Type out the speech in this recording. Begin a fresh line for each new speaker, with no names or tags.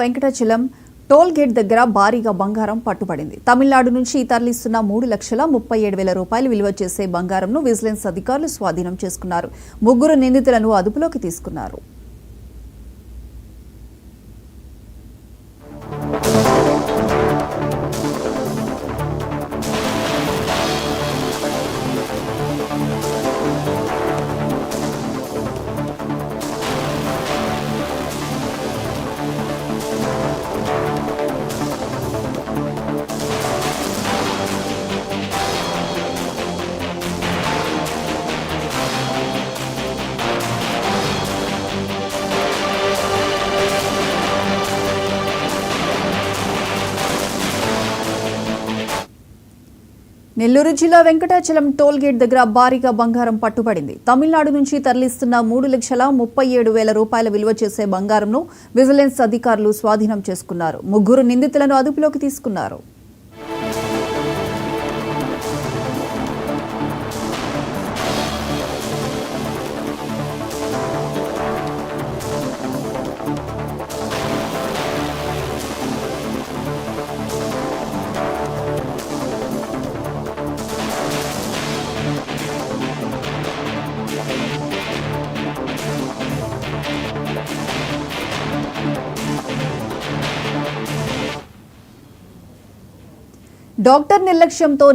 Venkatachalam toll gate దగ్గర భారీగా బంగారం పట్టుబడింది. తమిళనాడు నుంచి తరలిస్తున్న 3,37,000 రూపాయలు విలువ చేసే బంగారంను విజిలెన్స్ అధికారులు స్వాధీనం చేసుకున్నారు. 3 నిందితులను అదుపులోకి తీసుకున్నారు. నెల్లూరు జిల్లా వెంకటాచలం టోల్ గేట్ దగ్గర భారీగా బంగారం పట్టుబడింది. తమిళనాడు నుంచి తరలిస్తున్న 3,37,000 రూపాయల విలువ చేసే బంగారంను విజిలెన్స్ అధికారులు స్వాధీనం చేసుకున్నారు. 3 నిందితులను అదుపులోకి తీసుకున్నారు. డాక్టర్ నిర్లక్ష్యంతో